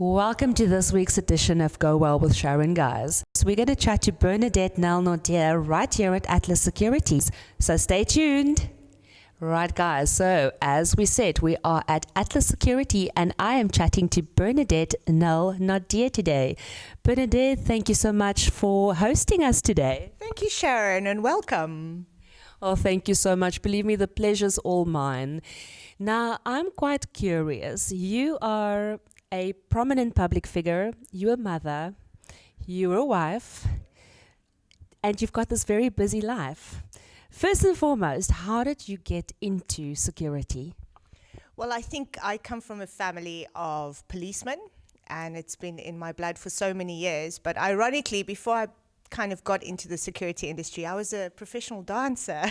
Welcome to this week's edition of Go Well with Sharon, guys. So we're going to chat to Bernadette Nel-Naude right here at Atlas Securities. So stay tuned. Right, guys. So as we said, we are at Atlas Security and I am chatting to Bernadette Nel-Naude today. Bernadette, thank you so much for hosting us today. Thank you, Sharon, and welcome. Oh, thank you so much. Believe me, the pleasure's all mine. Now, I'm quite curious. You are a prominent public figure, you're a mother, you're a wife, and you've got this very busy life. First and foremost, how did you get into security? Well, I think I come from a family of policemen, and it's been in my blood for so many years. But ironically, before I kind of got into the security industry, I was a professional dancer.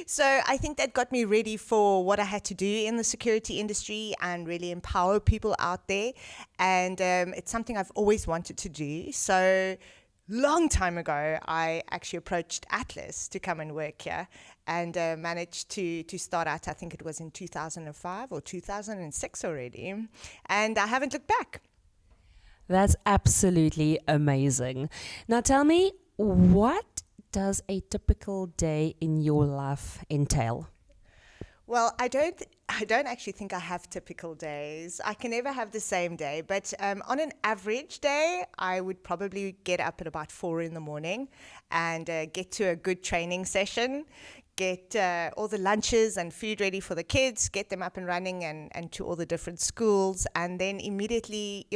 So I think that got me ready for what I had to do in the security industry and really empower people out there. And it's something I've always wanted to do. So long time ago, I actually approached Atlas to come and work here and managed to start out, I think it was in 2005 or 2006 already. And I haven't looked back. That's absolutely amazing. Now tell me, what does a typical day in your life entail? Well, I don't actually think I have typical days. I can never have the same day, but on an average day, I would probably get up at about 4 in the morning and get to a good training session, get all the lunches and food ready for the kids, get them up and running and to all the different schools, and then immediately,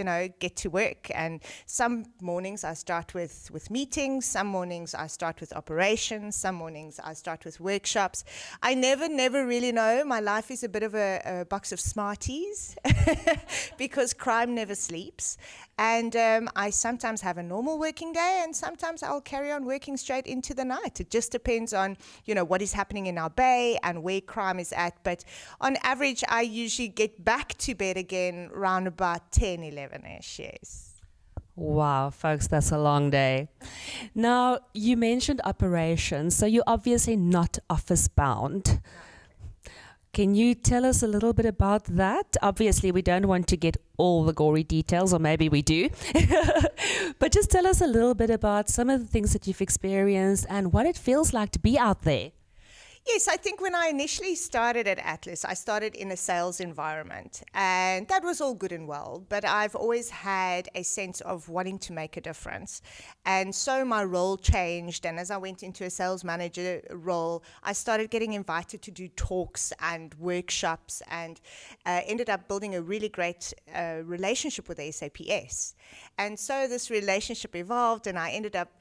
get to work. And some mornings I start with meetings, some mornings I start with operations, some mornings I start with workshops. I never really know. My life is a bit of a box of Smarties because crime never sleeps. And I sometimes have a normal working day, and sometimes I'll carry on working straight into the night. It just depends on, what is happening in our bay and where crime is at. But on average, I usually get back to bed again around about 10, 11-ish, yes. Wow, folks, that's a long day. Now, you mentioned operations, so you're obviously not office bound. Can you tell us a little bit about that? Obviously, we don't want to get all the gory details, or maybe we do. But just tell us a little bit about some of the things that you've experienced and what it feels like to be out there. Yes, I think when I initially started at Atlas, I started in a sales environment, and that was all good and well, but I've always had a sense of wanting to make a difference. And so my role changed, and as I went into a sales manager role, I started getting invited to do talks and workshops, and ended up building a really great relationship with the SAPS. And so this relationship evolved, and I ended up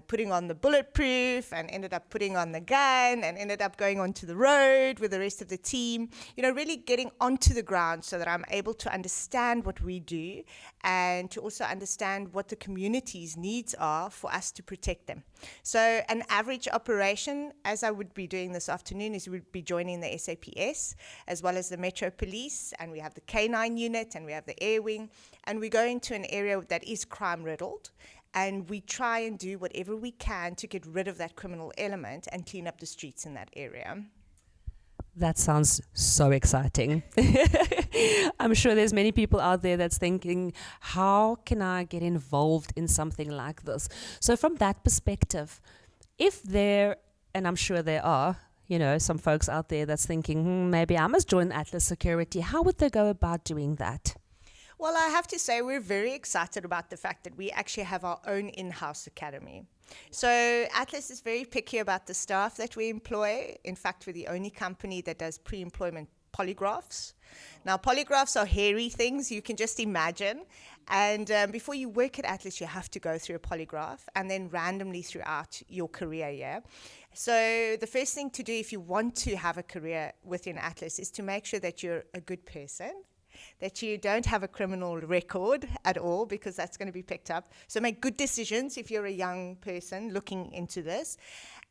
putting on the bulletproof and ended up putting on the gun and ended up going onto the road with the rest of the team, really getting onto the ground so that I'm able to understand what we do and to also understand what the community's needs are for us to protect them. So an average operation, as I would be doing this afternoon, is we would be joining the SAPS as well as the Metro Police, and we have the K9 unit and we have the Air Wing, and we go into an area that is crime riddled. And we try and do whatever we can to get rid of that criminal element and clean up the streets in that area. That sounds so exciting. I'm sure there's many people out there that's thinking, how can I get involved in something like this? So from that perspective, if there, and I'm sure there are, some folks out there that's thinking, maybe I must join Atlas Security, how would they go about doing that? Well, I have to say we're very excited about the fact that we actually have our own in-house academy. So Atlas is very picky about the staff that we employ. In fact, we're the only company that does pre-employment polygraphs. Now, polygraphs are hairy things, you can just imagine. And before you work at Atlas, you have to go through a polygraph and then randomly throughout your career year. So the first thing to do if you want to have a career within Atlas is to make sure that you're a good person, that you don't have a criminal record at all, because that's going to be picked up. So make good decisions if you're a young person looking into this.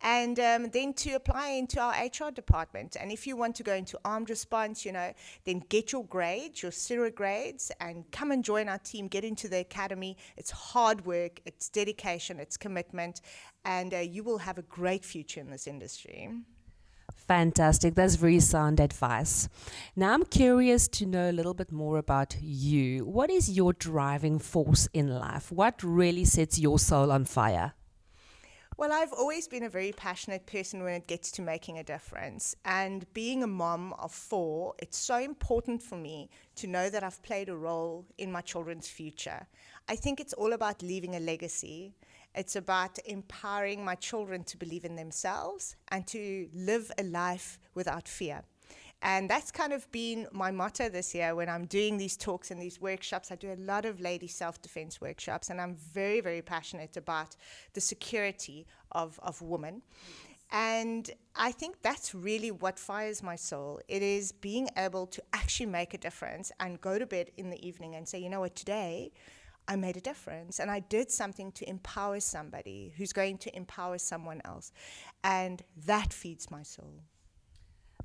And then to apply into our HR department. And if you want to go into armed response, then get your grades, your SIRA grades, and come and join our team, get into the academy. It's hard work, it's dedication, it's commitment, and you will have a great future in this industry. Fantastic. That's very sound advice. Now, I'm curious to know a little bit more about you. What is your driving force in life? What really sets your soul on fire? Well, I've always been a very passionate person when it gets to making a difference. And being a mom of 4, it's so important for me to know that I've played a role in my children's future. I think it's all about leaving a legacy. It's about empowering my children to believe in themselves and to live a life without fear. And that's kind of been my motto this year when I'm doing these talks and these workshops. I do a lot of lady self-defense workshops, and I'm very, very passionate about the security of women. And I think that's really what fires my soul. It is being able to actually make a difference and go to bed in the evening and say, you know what, today I made a difference and I did something to empower somebody who's going to empower someone else. And that feeds my soul.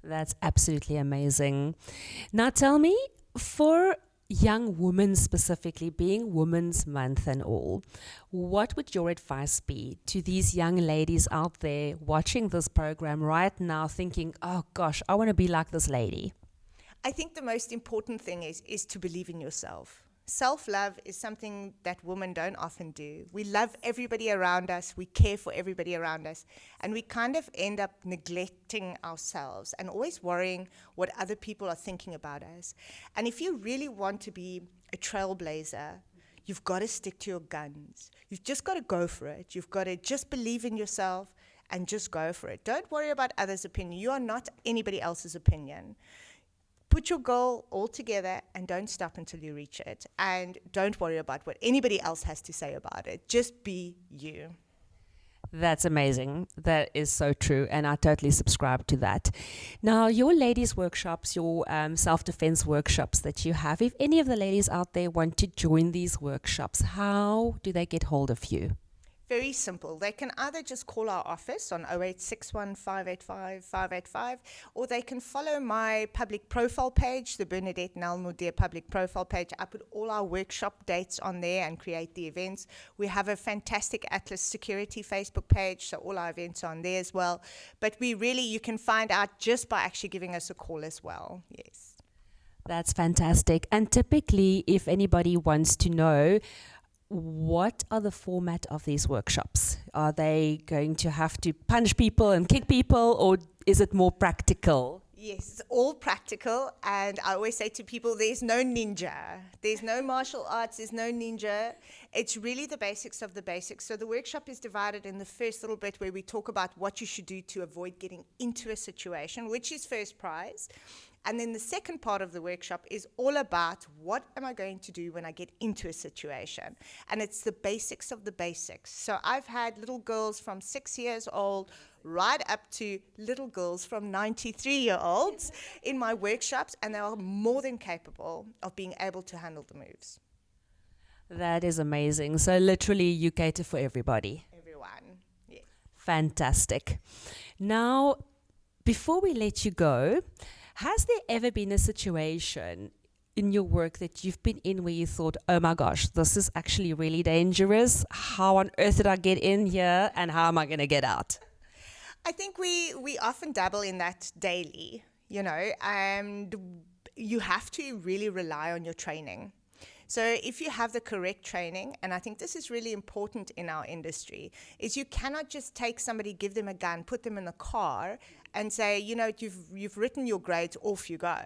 That's absolutely amazing. Now tell me, for young women specifically, being Women's Month and all, what would your advice be to these young ladies out there watching this program right now thinking, oh gosh, I want to be like this lady? I think the most important thing is to believe in yourself. Self-love is something that women don't often do. We love everybody around us, we care for everybody around us, and we kind of end up neglecting ourselves and always worrying what other people are thinking about us. And if you really want to be a trailblazer, you've got to stick to your guns. You've just got to go for it. You've got to just believe in yourself and just go for it. Don't worry about others' opinion. You are not anybody else's opinion. Put your goal all together and don't stop until you reach it. And don't worry about what anybody else has to say about it. Just be you. That's amazing. That is so true. And I totally subscribe to that. Now, your ladies' workshops, your self-defense workshops that you have, if any of the ladies out there want to join these workshops, how do they get hold of you? Very simple. They can either just call our office on 0861 585 585, or they can follow my public profile page, the Bernadettes Nel-Naude public profile page. I put all our workshop dates on there and create the events. We have a fantastic Atlas Security Facebook page, so all our events are on there as well. But you can find out just by actually giving us a call as well. Yes. That's fantastic. And typically, if anybody wants to know, what are the format of these workshops? Are they going to have to punch people and kick people, or is it more practical? Yes, it's all practical, and I always say to people, there's no ninja. There's no martial arts, there's no ninja. It's really the basics of the basics. So the workshop is divided in the first little bit where we talk about what you should do to avoid getting into a situation, which is first prize. And then the second part of the workshop is all about what am I going to do when I get into a situation. And it's the basics of the basics. So I've had little girls from 6 years old right up to little girls from 93-year-olds in my workshops, and they are more than capable of being able to handle the moves. That is amazing. So literally you cater for everybody. Everyone, yeah. Fantastic. Now, before we let you go, has there ever been a situation in your work that you've been in where you thought, oh my gosh, this is actually really dangerous. How on earth did I get in here and how am I going to get out? I think we often dabble in that daily, and you have to really rely on your training. So if you have the correct training, and I think this is really important in our industry, is you cannot just take somebody, give them a gun, put them in a car, and say, you've written your grades, off you go.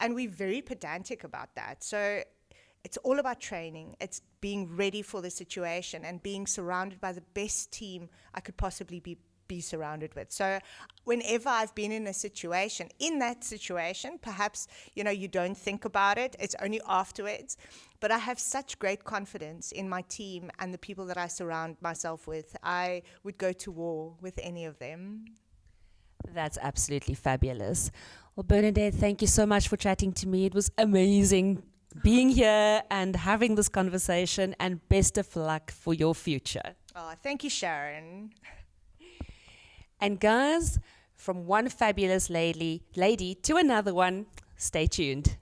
And we're very pedantic about that. So it's all about training. It's being ready for the situation and being surrounded by the best team I could possibly be surrounded with. So whenever I've been in that situation, perhaps, you don't think about it. It's only afterwards. But I have such great confidence in my team and the people that I surround myself with. I would go to war with any of them. That's absolutely fabulous. Well, Bernadette, thank you so much for chatting to me. It was amazing being here and having this conversation, and best of luck for your future. Oh, thank you, Sharon. And guys, from one fabulous lady to another one, stay tuned.